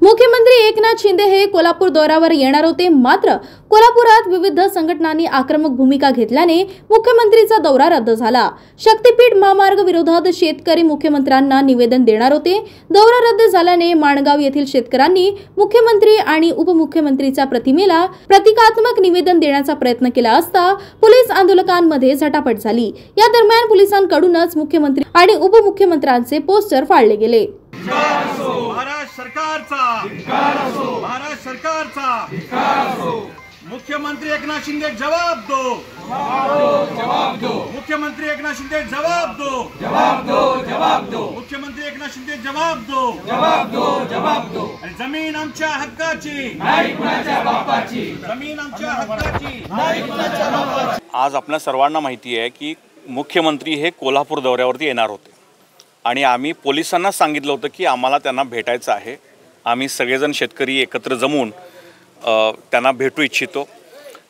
मुख्यमंत्री एकनाथ शिंदे हे कोल्हापूर दौऱ्यावर येणार होते, मात्र कोल्हापुरात विविध संघटनांनी आक्रमक भूमिका घेतल्याने मुख्यमंत्रीचा दौरा रद्द झाला। शक्तीपीठ महामार्ग विरोधात शेतकरी मुख्यमंत्र्यांना निवेदन देणार होते। दौरा रद्द झाल्याने माणगाव येथील शेतकऱ्यांनी मुख्यमंत्री आणि उपमुख्यमंत्रीच्या प्रतिमेला प्रतिकात्मक निवेदन देण्याचा प्रयत्न केला असता पोलीस आंदोलकांमध्ये झटापट झाली। या दरम्यान पोलिसांकडूनच मुख्यमंत्री आणि उपमुख्यमंत्र्यांचे पोस्टर फाडले गेले। महाराष्ट्र सरकारचा मुख्यमंत्री एकनाथ शिंदे जवाब दो, मुख्यमंत्री एकनाथ शिंदे जवाब दो, मुख्यमंत्री एकनाथ शिंदे जवाब दो। आणि जमीन आमच्या हक्काची नाही, कुणाच्या बापाची जमीन आमच्या हक्काची नाही, कुणाच्या बापाची। आज आपल्या सर्वांना माहिती आहे की मुख्यमंत्री हे कोल्हापूर दौऱ्यावरती येणार होते आणि आम्ही पोलिसांना सांगितलं होतं की आम्हाला त्यांना भेटायचं आहे। आम्ही सगळेजण शेतकरी एकत्र जमून त्यांना भेटू इच्छितो।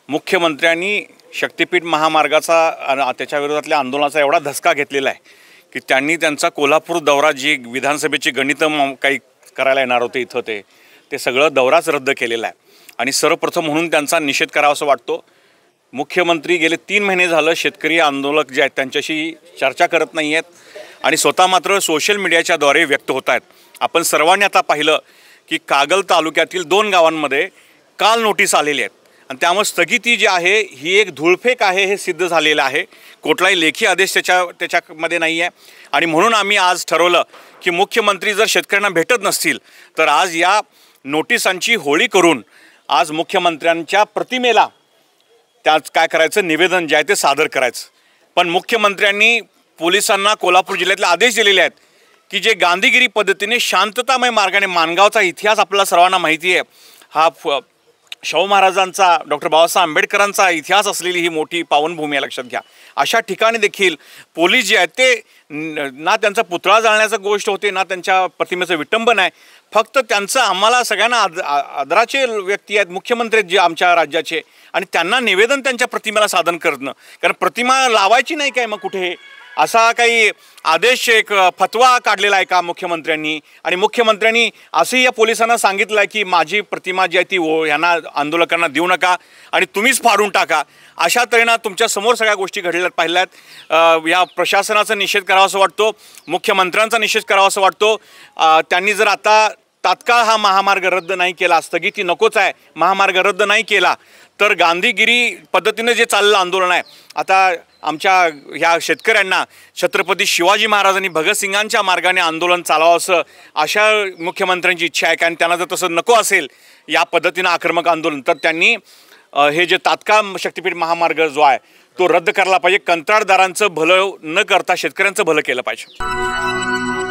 मुख्यमंत्र्यांनी शक्तीपीठ महामार्गाचा त्याच्या विरोधातल्या आंदोलनाचा एवढा धसका घेतलेला आहे की त्यांनी त्यांचा कोल्हापूर दौरा जी विधानसभेची गणितं काही करायला येणार होते इथं ते सगळं दौराच रद्द केलेला आहे आणि सर्वप्रथम म्हणून त्यांचा निषेध करावा असं वाटतो। मुख्यमंत्री गेले 3 महिने झालं शेतकरी आंदोलक जे आहेत त्यांच्याशी चर्चा करत नाही आहेत आणि स्वतः मात्र सोशल मीडियाच्याद्वारे व्यक्त होत आहेत। आपण सर्वांनी आता पाहिलं की कागल तालुक्यातील 2 गावांमध्ये काल नोटीस आलेली आहेत आणि त्यामुळे स्थगिती जी आहे ही एक धूळफेक आहे हे सिद्ध झालेलं आहे। कुठलाही लेखी आदेश त्याच्यामध्ये नाही आहे आणि म्हणून आम्ही आज ठरवलं की मुख्यमंत्री जर शेतकऱ्यांना भेटत नसतील तर आज या नोटिसांची होळी करून आज मुख्यमंत्र्यांच्या प्रतिमेला त्याच काय करायचं निवेदन जे आहे ते सादर करायचं। पण मुख्यमंत्र्यांनी पोलिसांना कोल्हापूर जिल्ह्यातले आदेश दिलेले आहेत की जे गांधीगिरी पद्धतीने शांततामय मार्गाने माणगावचा इतिहास आपल्याला सर्वांना माहिती आहे। हा शाहू महाराजांचा डॉक्टर बाबासाहेब आंबेडकरांचा इतिहास असलेली ही मोठी पावनभूमी आहे, लक्षात घ्या। अशा ठिकाणी देखील पोलीस जे आहेत ते ना त्यांचा पुतळा जाळण्याचा गोष्ट होते ना त्यांच्या प्रतिमेचं विटंबन आहे। फक्त त्यांचं आम्हाला सगळ्यांना आदराचे व्यक्ती आहेत मुख्यमंत्री जे आमच्या राज्याचे आणि त्यांना निवेदन त्यांच्या प्रतिमेला सादर करणं, कारण प्रतिमा लावायची नाही काय मग कुठे असा काही आदेश एक फतवा काढलेला आहे का मुख्यमंत्र्यांनी? आणि मुख्यमंत्र्यांनी असंही या पोलिसांना सांगितलं आहे की माझी प्रतिमा जी आहे ती ह्यांना आंदोलकांना देऊ नका आणि तुम्हीच फाडून टाका। अशा तऱ्हेनं तुमच्या समोर सगळ्या गोष्टी घडलेल्या पाहिल्यात। या प्रशासनाचा निषेध करावा असं वाटतो, मुख्यमंत्र्यांचा निषेध करावा असं वाटतो। त्यांनी जर आता तात्काळ हा महामार्ग रद्द नाही केला, स्थगिती नकोच आहे, महामार्ग रद्द नाही केला तर गांधीगिरी पद्धतीने जे चाललेलं आंदोलन आहे आता आमच्या ह्या शेतकऱ्यांना छत्रपती शिवाजी महाराजांनी भगतसिंगांच्या मार्गाने आंदोलन चालवावं असं अशा मुख्यमंत्र्यांची इच्छा आहे। कारण त्यांना जर तसं नको असेल या पद्धतीनं आक्रमक आंदोलन तर त्यांनी हे जे तात्काळ शक्तीपीठ महामार्ग जो आहे तो रद्द करायला पाहिजे। कंत्राटदारांचं भलं न करता शेतकऱ्यांचं भलं केलं पाहिजे।